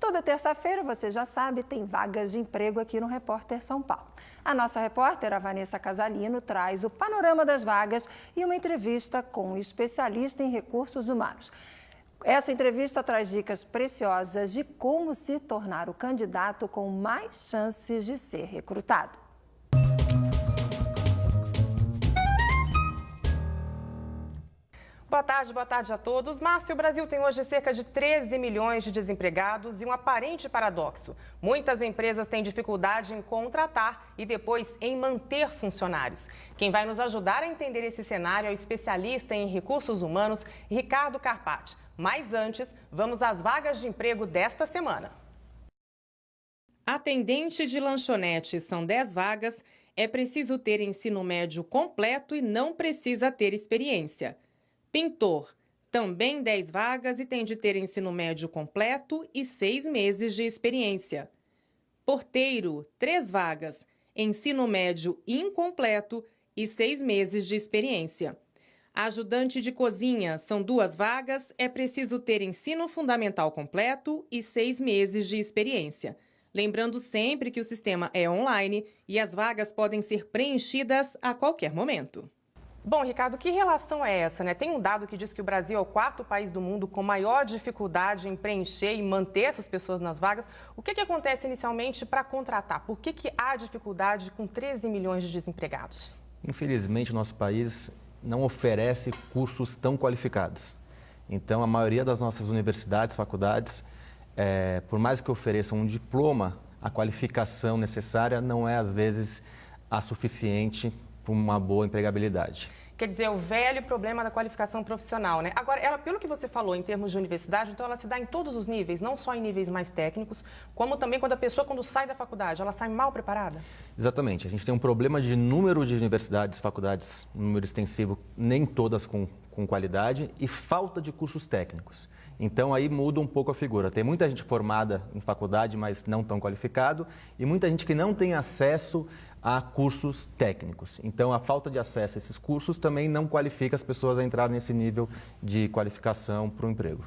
Toda terça-feira, você já sabe, tem vagas de emprego aqui no Repórter São Paulo. A nossa repórter, a Vanessa Casalino, traz o panorama das vagas e uma entrevista com um especialista em recursos humanos. Essa entrevista traz dicas preciosas de como se tornar o candidato com mais chances de ser recrutado. Boa tarde a todos. Márcia, o Brasil tem hoje cerca de 13 milhões de desempregados e um aparente paradoxo. Muitas empresas têm dificuldade em contratar e depois em manter funcionários. Quem vai nos ajudar a entender esse cenário é o especialista em recursos humanos, Ricardo Carpati. Mas antes, vamos às vagas de emprego desta semana. Atendente de lanchonete, são 10 vagas. É preciso ter ensino médio completo e não precisa ter experiência. Pintor, também 10 vagas e tem de ter ensino médio completo e 6 meses de experiência. Porteiro, 3 vagas, ensino médio incompleto e 6 meses de experiência. Ajudante de cozinha, são 2 vagas, é preciso ter ensino fundamental completo e 6 meses de experiência. Lembrando sempre que o sistema é online e as vagas podem ser preenchidas a qualquer momento. Bom, Ricardo, que relação é essa, né? Tem um dado que diz que o Brasil é o 4º país do mundo com maior dificuldade em preencher e manter essas pessoas nas vagas. O que acontece inicialmente para contratar? Por que há dificuldade com 13 milhões de desempregados? Infelizmente, o nosso país não oferece cursos tão qualificados. Então, a maioria das nossas universidades, faculdades, por mais que ofereçam um diploma, a qualificação necessária não é, às vezes, a suficiente para uma boa empregabilidade. Quer dizer, o velho problema da qualificação profissional, né? Agora, ela, pelo que você falou em termos de universidade, então ela se dá em todos os níveis, não só em níveis mais técnicos, como também quando a pessoa, quando sai da faculdade, ela sai mal preparada? Exatamente. A gente tem um problema de número de universidades, faculdades, um número extensivo, nem todas com qualidade, e falta de cursos técnicos. Então, aí muda um pouco a figura. Tem muita gente formada em faculdade, mas não tão qualificado, e muita gente que não tem acesso a cursos técnicos. Então, a falta de acesso a esses cursos também não qualifica as pessoas a entrar nesse nível de qualificação para o emprego.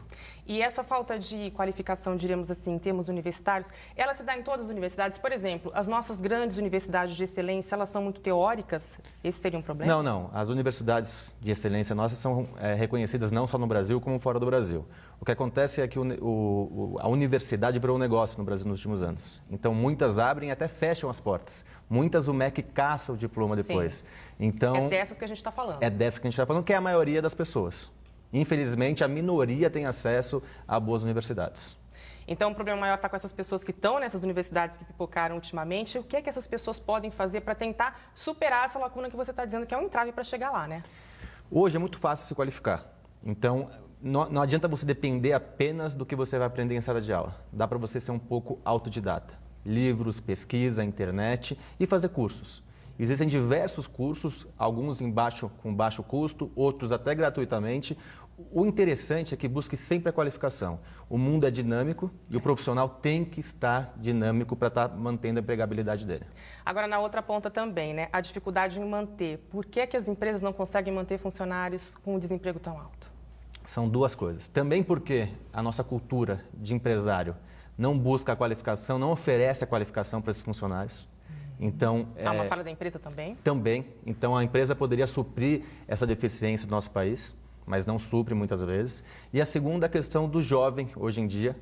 E essa falta de qualificação, diríamos assim, em termos universitários, ela se dá em todas as universidades? Por exemplo, as nossas grandes universidades de excelência, elas são muito teóricas? Esse seria um problema? Não. As universidades de excelência nossas são reconhecidas não só no Brasil, como fora do Brasil. O que acontece é que a universidade virou um negócio no Brasil nos últimos anos. Então, muitas abrem e até fecham as portas. Muitas o MEC caça o diploma depois. Sim. Então, é dessas que a gente está falando. É dessas que a gente está falando, que é a maioria das pessoas. Infelizmente, a minoria tem acesso a boas universidades. Então, o problema maior está com essas pessoas que estão nessas universidades que pipocaram ultimamente. O que é que essas pessoas podem fazer para tentar superar essa lacuna que você está dizendo que é um entrave para chegar lá, né? Hoje é muito fácil se qualificar. Então, não adianta você depender apenas do que você vai aprender em sala de aula. Dá para você ser um pouco autodidata. Livros, pesquisa, internet e fazer cursos. Existem diversos cursos, alguns com baixo custo, outros até gratuitamente. O interessante é que busque sempre a qualificação. O mundo é dinâmico e o profissional tem que estar dinâmico para estar mantendo a empregabilidade dele. Agora, na outra ponta também, né? A dificuldade em manter. Por que as empresas não conseguem manter funcionários com um desemprego tão alto? São duas coisas. Também porque a nossa cultura de empresário não busca a qualificação, não oferece a qualificação para esses funcionários. Então, há uma falha da empresa também? Também. Então, a empresa poderia suprir essa deficiência do nosso país, mas não supre muitas vezes. E a segunda é a questão do jovem, hoje em dia,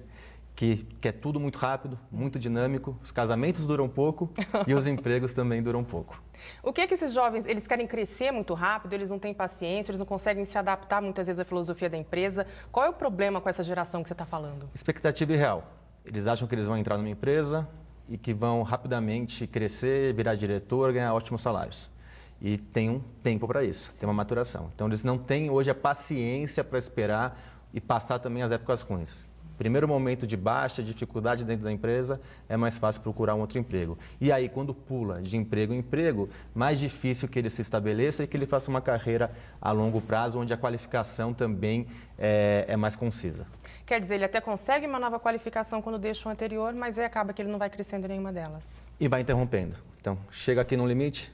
que quer tudo muito rápido, muito dinâmico, os casamentos duram pouco e os empregos também duram pouco. O que é que esses jovens, eles querem crescer muito rápido, eles não têm paciência, eles não conseguem se adaptar muitas vezes à filosofia da empresa? Qual é o problema com essa geração que você está falando? Expectativa irreal. Eles acham que eles vão entrar numa empresa e que vão rapidamente crescer, virar diretor, ganhar ótimos salários. E tem um tempo para isso, tem uma maturação. Então, eles não têm hoje a paciência para esperar e passar também as épocas ruins. Primeiro momento de baixa, dificuldade dentro da empresa, é mais fácil procurar um outro emprego. E aí, quando pula de emprego em emprego, mais difícil que ele se estabeleça e que ele faça uma carreira a longo prazo, onde a qualificação também é mais concisa. Quer dizer, ele até consegue uma nova qualificação quando deixa o anterior, mas aí acaba que ele não vai crescendo em nenhuma delas. E vai interrompendo. Então, chega aqui no limite,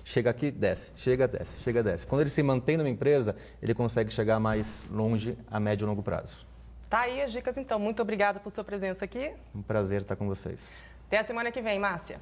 chega aqui, desce, chega, desce, chega, desce. Quando ele se mantém numa empresa, ele consegue chegar mais longe a médio e longo prazo. Tá aí as dicas, então. Muito obrigada por sua presença aqui. Um prazer estar com vocês. Até a semana que vem, Márcia.